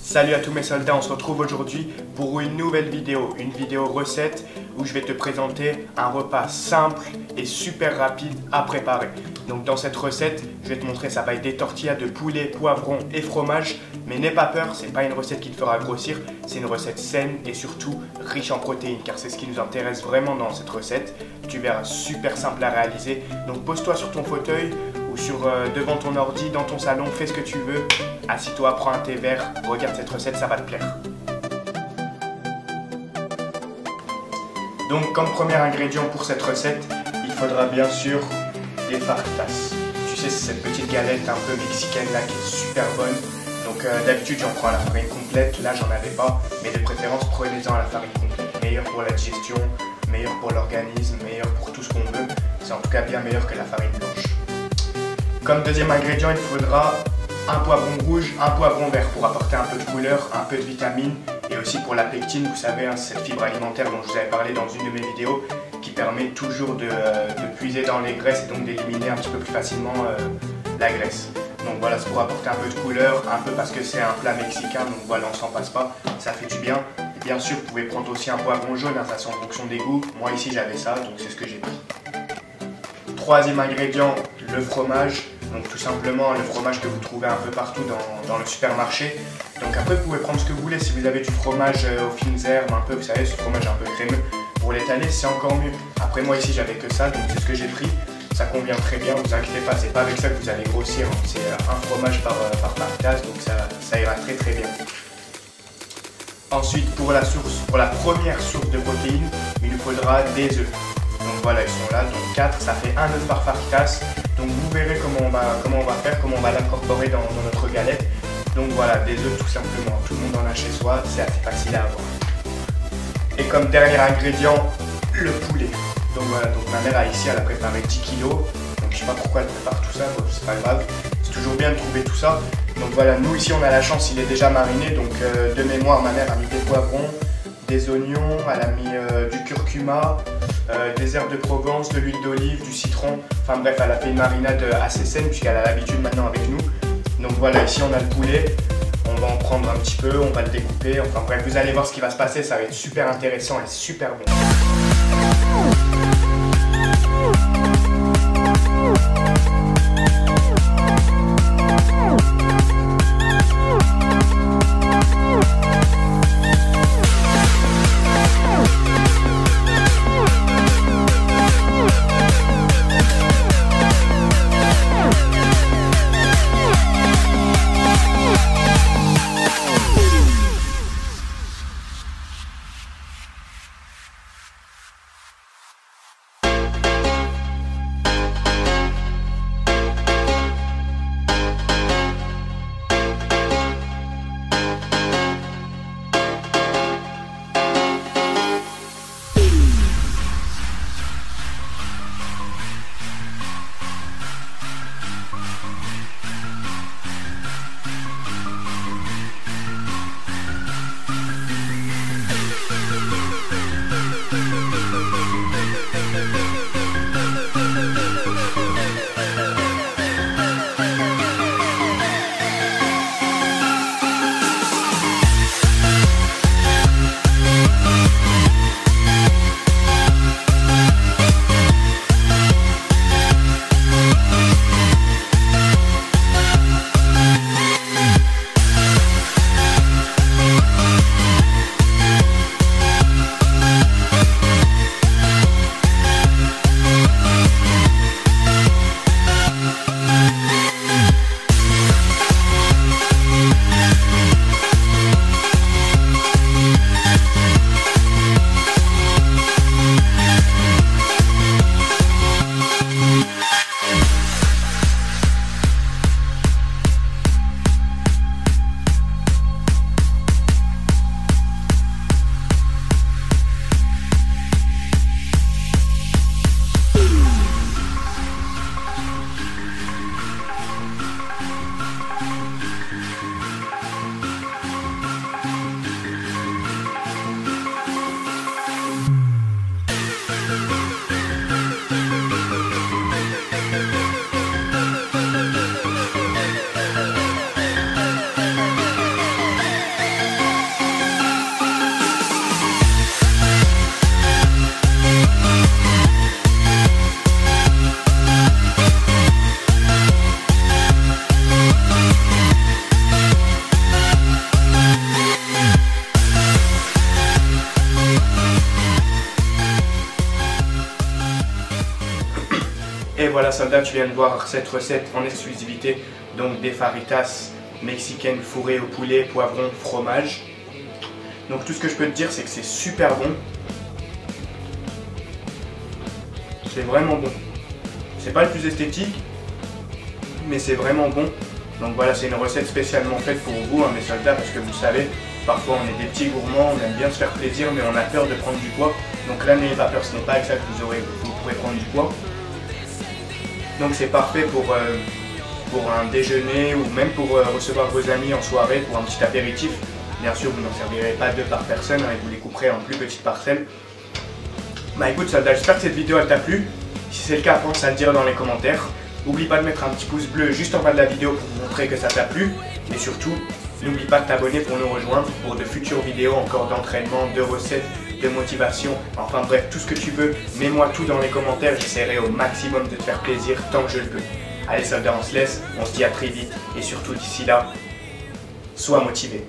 Salut à tous mes soldats, on se retrouve aujourd'hui pour une nouvelle vidéo, une vidéo recette où je vais te présenter un repas simple et super rapide à préparer. Donc dans cette recette, je vais te montrer, ça va être des tortillas de poulet, poivron et fromage. Mais n'aie pas peur, c'est pas une recette qui te fera grossir, c'est une recette saine et surtout riche en protéines car c'est ce qui nous intéresse vraiment dans cette recette. Tu verras, super simple à réaliser. Donc pose-toi sur ton fauteuil ou devant ton ordi, dans ton salon, fais ce que tu veux. Assis-toi, prends un thé vert, regarde cette recette, ça va te plaire. Donc comme premier ingrédient pour cette recette, il faudra bien sûr des fajitas. Tu sais, c'est cette petite galette un peu mexicaine là qui est super bonne. Donc d'habitude j'en prends à la farine complète, là j'en avais pas, mais de préférence prenez-en à la farine complète. Meilleur pour la digestion, meilleur pour l'organisme, meilleur pour tout ce qu'on veut. C'est en tout cas bien meilleur que la farine blanche. Comme deuxième ingrédient, il faudra un poivron rouge, un poivron vert pour apporter un peu de couleur, un peu de vitamine et aussi pour la pectine, vous savez, hein, cette fibre alimentaire dont je vous avais parlé dans une de mes vidéos qui permet toujours de puiser dans les graisses et donc d'éliminer un petit peu plus facilement la graisse. Donc voilà, c'est pour apporter un peu de couleur, un peu parce que c'est un plat mexicain, donc voilà, on s'en passe pas, ça fait du bien. Et bien sûr, vous pouvez prendre aussi un poivron jaune, hein, ça c'est en fonction des goûts. Moi ici j'avais ça, donc c'est ce que j'ai pris. Troisième ingrédient, le fromage. Donc tout simplement le fromage que vous trouvez un peu partout dans le supermarché. Donc après vous pouvez prendre ce que vous voulez. Si vous avez du fromage aux fines herbes, un peu, vous savez, ce fromage un peu crémeux, pour l'étaler c'est encore mieux. Après moi ici j'avais que ça, donc c'est ce que j'ai pris. Ça convient très bien, vous inquiétez pas, c'est pas avec ça que vous allez grossir. C'est un fromage par tasse, donc ça ira très très bien. Ensuite pour la première source de protéines, il nous faudra des œufs. Donc voilà, ils sont là, donc 4, ça fait un œuf par fajitas. Donc vous verrez comment on va faire, comment on va l'incorporer dans notre galette. Donc voilà, des œufs tout simplement, tout le monde en a chez soi, c'est assez facile à avoir. Et comme dernier ingrédient, le poulet. Donc voilà, donc ma mère elle a préparé 10 kg. Donc je sais pas pourquoi elle prépare tout ça, bon, c'est pas grave. C'est toujours bien de trouver tout ça. Donc voilà, nous ici on a la chance, il est déjà mariné. Donc de mémoire, ma mère a mis des poivrons, des oignons, elle a mis du curcuma, des herbes de Provence, de l'huile d'olive, du citron. Enfin bref, elle a fait une marinade assez saine puisqu'elle a l'habitude maintenant avec nous. Donc voilà, ici on a le poulet. On va en prendre un petit peu, on va le découper. Enfin bref, vous allez voir ce qui va se passer, ça va être super intéressant et super bon. voilà soldat, tu viens de voir cette recette en exclusivité, donc des fajitas mexicaines fourrées au poulet, poivron, fromage. Donc tout ce que je peux te dire, c'est que c'est super bon. C'est vraiment bon. C'est pas le plus esthétique, mais c'est vraiment bon. Donc voilà, c'est une recette spécialement faite pour vous, mes soldats, parce que vous savez, parfois on est des petits gourmands, on aime bien se faire plaisir, mais on a peur de prendre du poids. Donc là, n'ayez pas peur, ce n'est pas avec ça que vous pourrez prendre du poids. Donc c'est parfait pour un déjeuner ou même pour recevoir vos amis en soirée, pour un petit apéritif. Bien sûr, vous n'en servirez pas 2 par personne, et vous les couperez en plus petites parcelles. Bah écoute soldat, j'espère que cette vidéo elle t'a plu. Si c'est le cas, pense à le dire dans les commentaires. N'oublie pas de mettre un petit pouce bleu juste en bas de la vidéo pour montrer que ça t'a plu. Et surtout, n'oublie pas de t'abonner pour nous rejoindre pour de futures vidéos encore d'entraînement, de recettes, de motivation. Enfin bref, tout ce que tu veux, mets-moi tout dans les commentaires. J'essaierai au maximum de te faire plaisir tant que je le peux. Allez soldats, on se laisse, on se dit à très vite. Et surtout d'ici là, sois motivé.